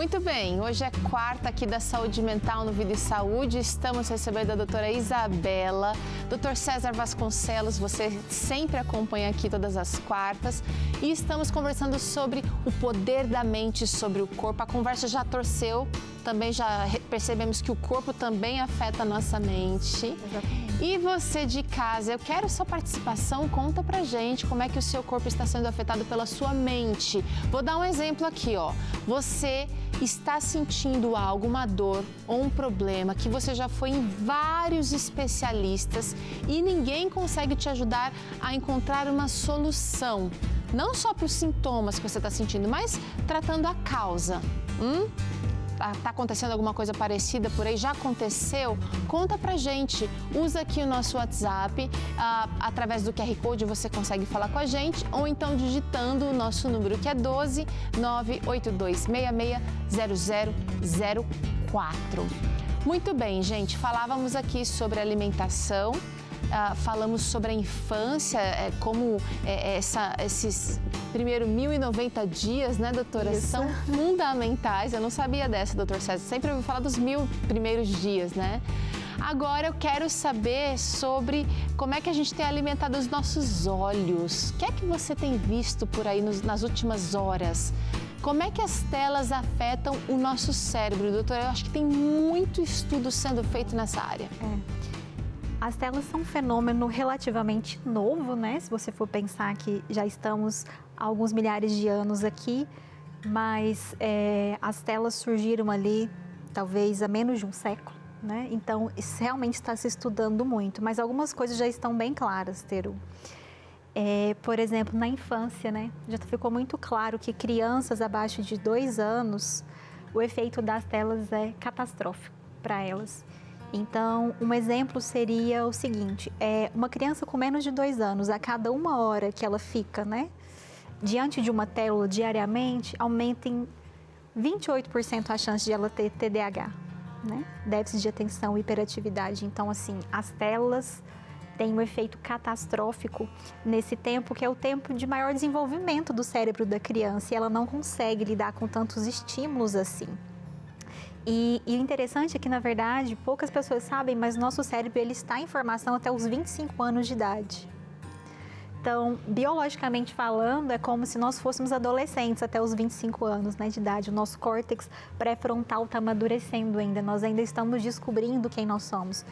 Muito bem, hoje é quarta aqui da Saúde Mental no Vida e Saúde. Estamos recebendo a doutora Isabela, doutor César Vasconcelos, você sempre acompanha aqui todas as quartas. E estamos conversando sobre o poder da mente sobre o corpo. A conversa já torceu, também já percebemos que o corpo também afeta a nossa mente. Exatamente. E você de casa, eu quero sua participação, conta pra gente como é que o seu corpo está sendo afetado pela sua mente. Vou dar um exemplo aqui, ó. Você está sentindo algo, uma dor ou um problema que você já foi em vários especialistas e ninguém consegue te ajudar a encontrar uma solução. Não só para os sintomas que você está sentindo, mas tratando a causa. Tá acontecendo alguma coisa parecida por aí? Já aconteceu? Conta pra gente. Usa aqui o nosso WhatsApp. Através do QR Code você consegue falar com a gente ou então digitando o nosso número que é 12 98266 0004. Muito bem, gente. Falávamos aqui sobre alimentação. Falamos sobre a infância, como esses primeiros 1.090 dias, né, doutora, Isso. são fundamentais. Eu não sabia dessa, doutor César, sempre ouvi falar dos 1.000 primeiros dias, né? Agora eu quero saber sobre como é que a gente tem alimentado os nossos olhos. O que é que você tem visto por aí nas últimas horas? Como é que as telas afetam o nosso cérebro, doutora? Eu acho que tem muito estudo sendo feito nessa área. As telas são um fenômeno relativamente novo, né? Se você for pensar que já estamos há alguns milhares de anos aqui, mas as telas surgiram ali talvez há menos de um século, né? Então, isso realmente está se estudando muito, mas algumas coisas já estão bem claras, Teru. Por exemplo, na infância, né? Já ficou muito claro que crianças abaixo de 2 anos, o efeito das telas é catastrófico para elas. Então, um exemplo seria o seguinte, uma criança com menos de 2 anos, a cada 1 hora que ela fica, né, diante de uma tela diariamente, aumenta em 28% a chance de ela ter TDAH, né, déficit de atenção e hiperatividade. Então, assim, as telas têm um efeito catastrófico nesse tempo, que é o tempo de maior desenvolvimento do cérebro da criança, e ela não consegue lidar com tantos estímulos assim. E o interessante é que, na verdade, poucas pessoas sabem, mas nosso cérebro ele está em formação até os 25 anos de idade. Então, biologicamente falando, é como se nós fôssemos adolescentes até os 25 anos, né, de idade. O nosso córtex pré-frontal está amadurecendo ainda, nós ainda estamos descobrindo quem nós somos.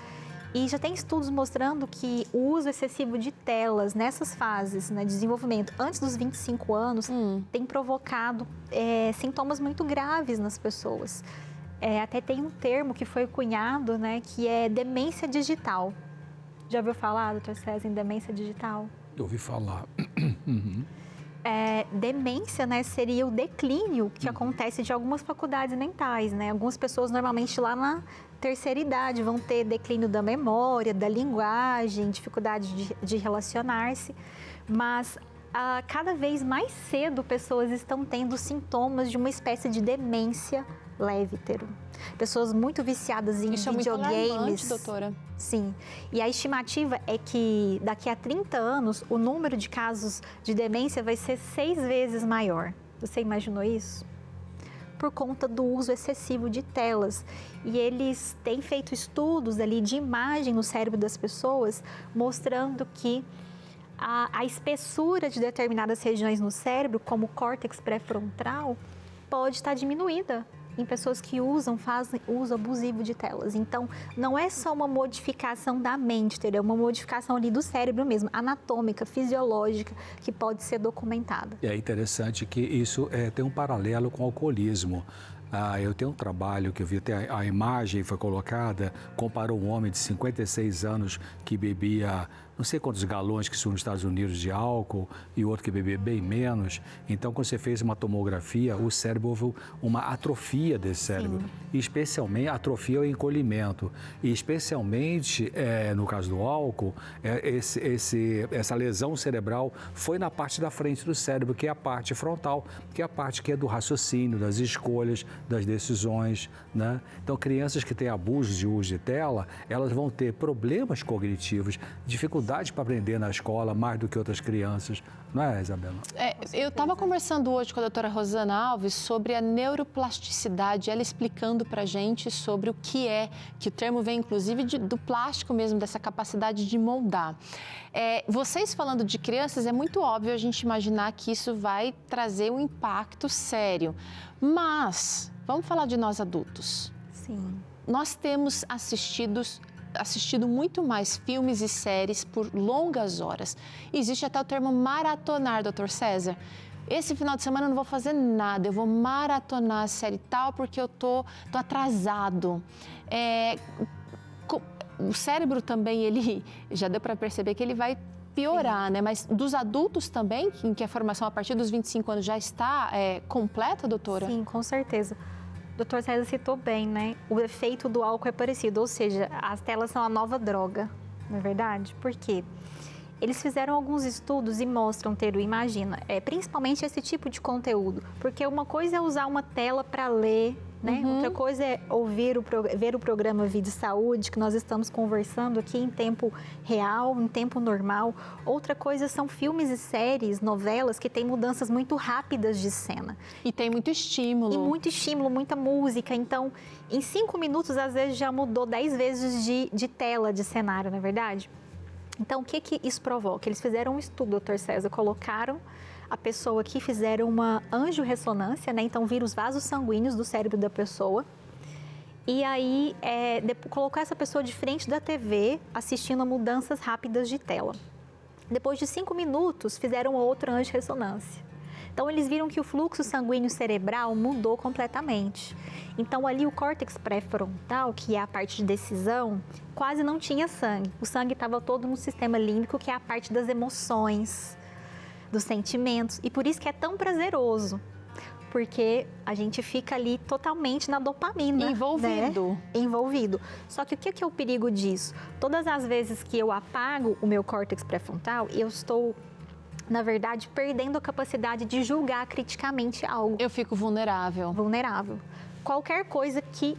E já tem estudos mostrando que o uso excessivo de telas nessas fases, né, de desenvolvimento antes dos 25 anos tem provocado sintomas muito graves nas pessoas. Até tem um termo que foi cunhado, né, que é demência digital. Já ouviu falar, doutor César, em demência digital? Eu ouvi falar. Demência, né, seria o declínio que acontece de algumas faculdades mentais, né? Algumas pessoas normalmente lá na terceira idade vão ter declínio da memória, da linguagem, dificuldade de relacionar-se, mas cada vez mais cedo pessoas estão tendo sintomas de uma espécie de demência leve, Teru. Pessoas muito viciadas em Isso videogames. É muito alarmante, doutora. Sim. E a estimativa é que daqui a 30 anos o número de casos de demência vai ser 6 vezes maior. Você imaginou isso? Por conta do uso excessivo de telas. E eles têm feito estudos ali de imagem no cérebro das pessoas, mostrando que a espessura de determinadas regiões no cérebro, como o córtex pré-frontal, pode estar diminuída em pessoas que fazem uso abusivo de telas. Então, não é só uma modificação da mente, entendeu? Uma modificação ali do cérebro mesmo, anatômica, fisiológica, que pode ser documentada. É interessante que isso tem um paralelo com o alcoolismo. Eu tenho um trabalho que eu vi, até a imagem foi colocada, comparou um homem de 56 anos que bebia não sei quantos galões que são nos Estados Unidos de álcool e outro que bebia bem menos. Então, quando você fez uma tomografia, o cérebro houve uma atrofia desse cérebro. E especialmente, atrofia é o encolhimento. E especialmente, no caso do álcool, essa lesão cerebral foi na parte da frente do cérebro, que é a parte frontal, que é a parte que é do raciocínio, das escolhas, das decisões, né? Então, crianças que têm abuso de uso de tela, elas vão ter problemas cognitivos, dificuldades dificuldade para aprender na escola mais do que outras crianças, não é, Isabela? Eu estava conversando hoje com a doutora Rosana Alves sobre a neuroplasticidade, ela explicando para a gente sobre o que o termo vem inclusive do plástico mesmo, dessa capacidade de moldar. Vocês falando de crianças, é muito óbvio a gente imaginar que isso vai trazer um impacto sério, mas vamos falar de nós adultos. Sim. Nós temos assistido muito mais filmes e séries por longas horas. Existe até o termo maratonar, doutor César. Esse final de semana eu não vou fazer nada, eu vou maratonar a série tal porque eu tô atrasado. O cérebro também, ele já deu para perceber que ele vai piorar, sim, né? Mas dos adultos também, em que a formação a partir dos 25 anos já está completa, doutora? Sim, com certeza. O doutor César citou bem, né? O efeito do álcool é parecido, ou seja, as telas são a nova droga, não é verdade? Por quê? Eles fizeram alguns estudos e mostram, Teru, imagina, principalmente esse tipo de conteúdo, porque uma coisa é usar uma tela para ler, né? Outra coisa é ver o programa Vida e Saúde, que nós estamos conversando aqui em tempo real, em tempo normal. Outra coisa são filmes e séries, novelas, que têm mudanças muito rápidas de cena. E tem muito estímulo. E muito estímulo, muita música. Então, em 5 minutos, às vezes, já mudou 10 vezes de tela, de cenário, não é verdade? Então, o que isso provoca? Eles fizeram um estudo, doutor César, colocaram a pessoa aqui, fizeram uma angiorressonância, né? Então, viram os vasos sanguíneos do cérebro da pessoa. E aí, colocou essa pessoa de frente da TV, assistindo a mudanças rápidas de tela. Depois de 5 minutos, fizeram outra angiorressonância. Então, eles viram que o fluxo sanguíneo cerebral mudou completamente. Então, ali o córtex pré-frontal, que é a parte de decisão, quase não tinha sangue. O sangue estava todo no sistema límbico, que é a parte das emoções, dos sentimentos. E por isso que é tão prazeroso, porque a gente fica ali totalmente na dopamina. Envolvido. Né? Envolvido. Só que o que é o perigo disso? Todas as vezes que eu apago o meu córtex pré-frontal, eu estou, na verdade, perdendo a capacidade de julgar criticamente algo. Eu fico vulnerável. Vulnerável. Qualquer coisa que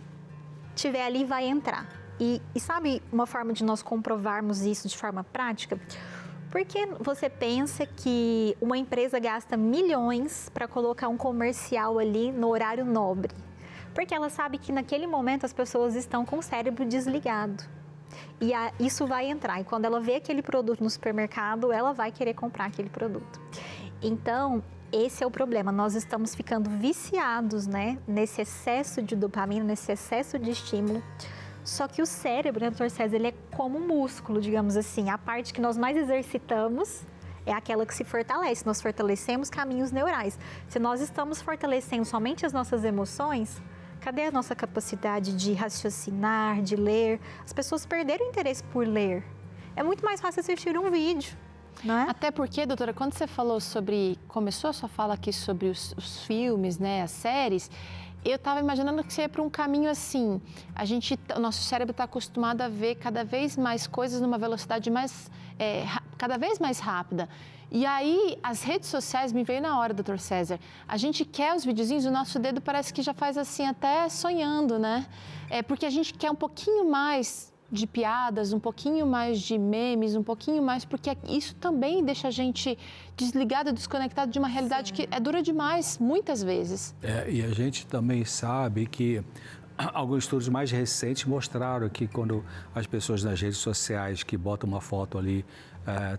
tiver ali vai entrar. E sabe uma forma de nós comprovarmos isso de forma prática? Porque você pensa que uma empresa gasta milhões para colocar um comercial ali no horário nobre? Porque ela sabe que naquele momento as pessoas estão com o cérebro desligado. E isso vai entrar. E quando ela vê aquele produto no supermercado, ela vai querer comprar aquele produto. Então, esse é o problema. Nós estamos ficando viciados, né? Nesse excesso de dopamina, nesse excesso de estímulo. Só que o cérebro, né, doutor César, ele é como um músculo, digamos assim. A parte que nós mais exercitamos é aquela que se fortalece. Nós fortalecemos caminhos neurais. Se nós estamos fortalecendo somente as nossas emoções, cadê a nossa capacidade de raciocinar, de ler? As pessoas perderam o interesse por ler. É muito mais fácil assistir um vídeo, não é? Até porque, doutora, quando você falou começou a sua fala aqui sobre os filmes, né, as séries, eu estava imaginando que você ia para um caminho assim. O nosso cérebro está acostumado a ver cada vez mais coisas numa velocidade cada vez mais rápida. E aí, as redes sociais, me veio na hora, doutor César, a gente quer os videozinhos, o nosso dedo parece que já faz assim, até sonhando, né? Porque a gente quer um pouquinho mais de piadas, um pouquinho mais de memes, um pouquinho mais, porque isso também deixa a gente desligado, desconectado de uma realidade, sim, que é dura demais, muitas vezes. E a gente também sabe que alguns estudos mais recentes mostraram que quando as pessoas nas redes sociais que botam uma foto ali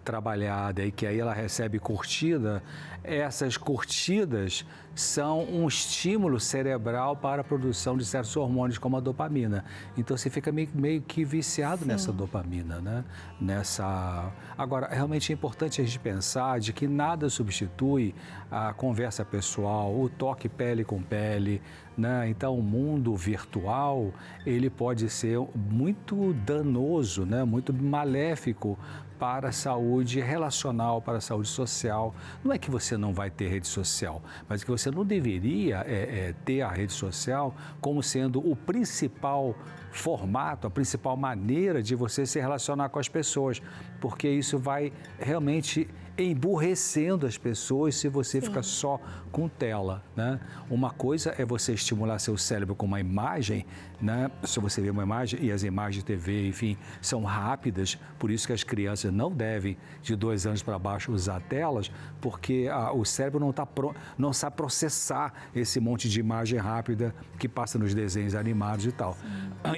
trabalhada e que aí ela recebe curtida, essas curtidas são um estímulo cerebral para a produção de certos hormônios como a dopamina. Então você fica meio que viciado, sim, nessa dopamina, né? Agora, realmente é importante a gente pensar de que nada substitui a conversa pessoal, o toque pele com pele, né? Então o mundo virtual, ele pode ser muito danoso, né? Muito maléfico para a saúde relacional, para a saúde social. Não é que você não vai ter rede social, mas que você não deveria ter a rede social como sendo o principal formato, a principal maneira de você se relacionar com as pessoas, porque isso vai realmente emburrecendo as pessoas se você fica só com tela, né? Uma coisa é você estimular seu cérebro com uma imagem, né? Se você vê uma imagem, e as imagens de TV, enfim, são rápidas, por isso que as crianças não devem, de 2 anos para baixo, usar telas, porque o cérebro não sabe processar esse monte de imagem rápida que passa nos desenhos animados e tal.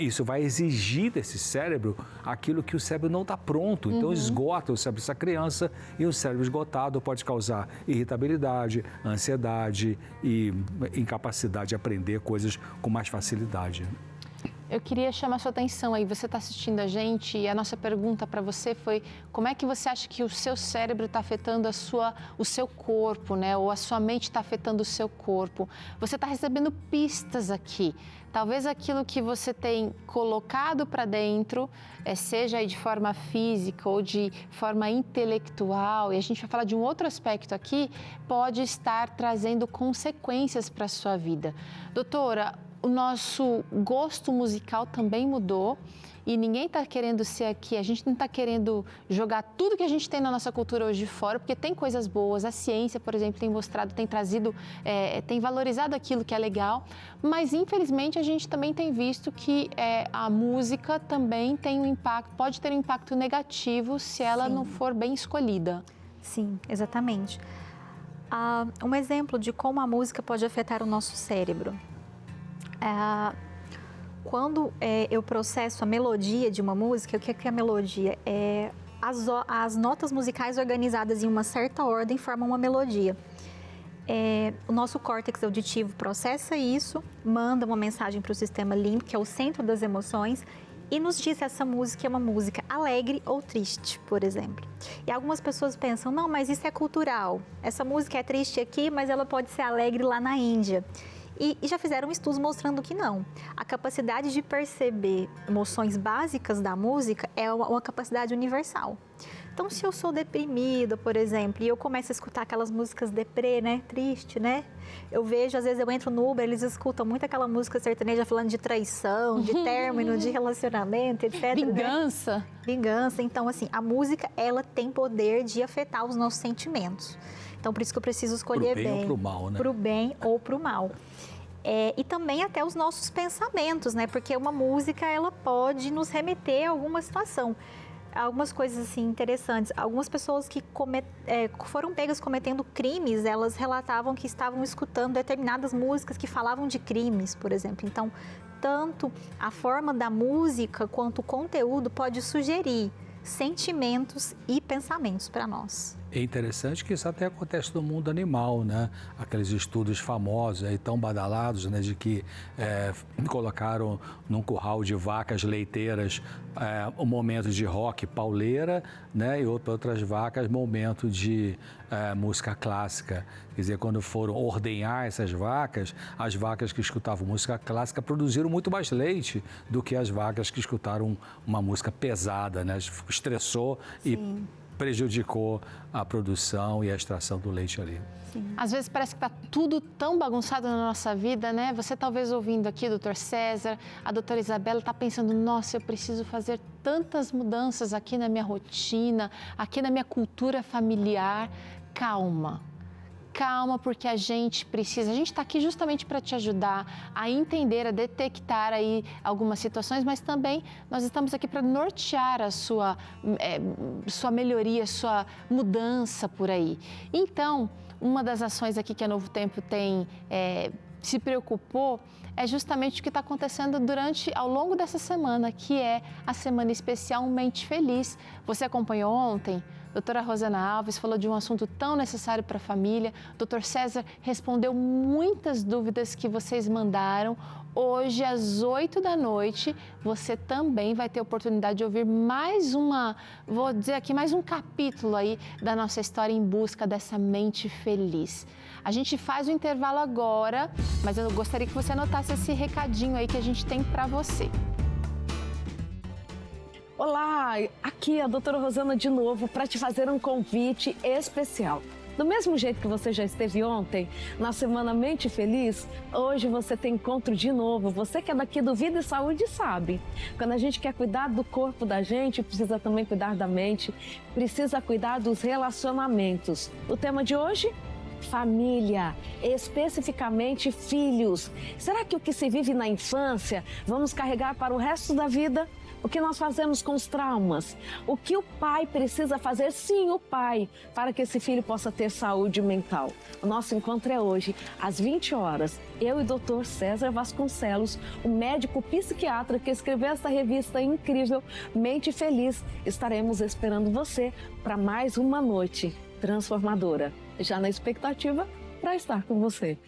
Isso vai exigir desse cérebro aquilo que o cérebro não está pronto, então esgota o cérebro dessa criança, e o cérebro esgotado pode causar irritabilidade, ansiedade e incapacidade de aprender coisas com mais facilidade. Eu queria chamar a sua atenção aí, você está assistindo a gente e a nossa pergunta para você foi como é que você acha que o seu cérebro está afetando o seu corpo, né? Ou a sua mente está afetando o seu corpo. Você está recebendo pistas aqui. Talvez aquilo que você tem colocado para dentro, seja aí de forma física ou de forma intelectual, e a gente vai falar de um outro aspecto aqui, pode estar trazendo consequências para a sua vida. Doutora, o nosso gosto musical também mudou e ninguém está querendo ser aqui, a gente não está querendo jogar tudo que a gente tem na nossa cultura hoje fora, porque tem coisas boas, a ciência, por exemplo, tem mostrado, tem trazido, tem valorizado aquilo que é legal, mas infelizmente a gente também tem visto que a música também tem um impacto, pode ter um impacto negativo se ela não for bem escolhida. Sim, exatamente. Um exemplo de como a música pode afetar o nosso cérebro. Quando eu processo a melodia de uma música, o que é a melodia? As notas musicais organizadas em uma certa ordem formam uma melodia. O nosso córtex auditivo processa isso, manda uma mensagem para o sistema límbico, que é o centro das emoções, e nos diz se essa música é uma música alegre ou triste, por exemplo. E algumas pessoas pensam, não, mas isso é cultural. Essa música é triste aqui, mas ela pode ser alegre lá na Índia. E já fizeram estudos mostrando que não. A capacidade de perceber emoções básicas da música é uma capacidade universal. Então, se eu sou deprimida, por exemplo, e eu começo a escutar aquelas músicas deprê, né? Triste, né? Eu vejo, às vezes eu entro no Uber, eles escutam muito aquela música sertaneja falando de traição, de término, de relacionamento, etc. Vingança. Né? Vingança. Então, assim, a música, ela tem poder de afetar os nossos sentimentos. Então, por isso que eu preciso escolher bem. Pro bem ou pro mal, né? Pro bem ou pro mal. E também até os nossos pensamentos, né? Porque uma música, ela pode nos remeter a alguma situação. Algumas coisas, assim, interessantes. Algumas pessoas que foram pegas cometendo crimes, elas relatavam que estavam escutando determinadas músicas que falavam de crimes, por exemplo. Então, tanto a forma da música quanto o conteúdo pode sugerir sentimentos e pensamentos para nós. É interessante que isso até acontece no mundo animal, né? Aqueles estudos famosos aí, tão badalados, né? De que colocaram num curral de vacas leiteiras um momento de rock pauleira, né? E outras vacas, momento de música clássica. Quer dizer, quando foram ordenhar essas vacas, as vacas que escutavam música clássica produziram muito mais leite do que as vacas que escutaram uma música pesada, né? Estressou. Sim. E prejudicou a produção e a extração do leite ali. Sim. Às vezes parece que está tudo tão bagunçado na nossa vida, né? Você talvez ouvindo aqui, doutor César, a doutora Isabela está pensando, nossa, eu preciso fazer tantas mudanças aqui na minha rotina, aqui na minha cultura familiar. Calma. Calma, porque a gente está aqui justamente para te ajudar a entender, a detectar aí algumas situações, mas também nós estamos aqui para nortear a sua melhoria, sua mudança por aí. Então, uma das ações aqui que a Novo Tempo tem se preocupou é justamente o que está acontecendo ao longo dessa semana, que é a Semana Especial Mente Feliz. Você acompanhou ontem? Doutora Rosana Alves falou de um assunto tão necessário para a família. Doutor César respondeu muitas dúvidas que vocês mandaram. Hoje, às 8 da noite, você também vai ter a oportunidade de ouvir mais mais um capítulo aí da nossa história em busca dessa mente feliz. A gente faz o intervalo agora, mas eu gostaria que você anotasse esse recadinho aí que a gente tem para você. Olá, aqui é a doutora Rosana de novo para te fazer um convite especial. Do mesmo jeito que você já esteve ontem, na Semana Mente Feliz, hoje você tem encontro de novo. Você que é daqui do Vida e Saúde sabe. Quando a gente quer cuidar do corpo da gente, precisa também cuidar da mente, precisa cuidar dos relacionamentos. O tema de hoje? Família, especificamente filhos. Será que o que se vive na infância vamos carregar para o resto da vida? O que nós fazemos com os traumas? O que o pai precisa fazer, sim, o pai, para que esse filho possa ter saúde mental? O nosso encontro é hoje, às 20 horas. Eu e o Dr. César Vasconcelos, o médico psiquiatra que escreveu essa revista incrível, Mente Feliz, estaremos esperando você para mais uma noite transformadora. Já na expectativa para estar com você.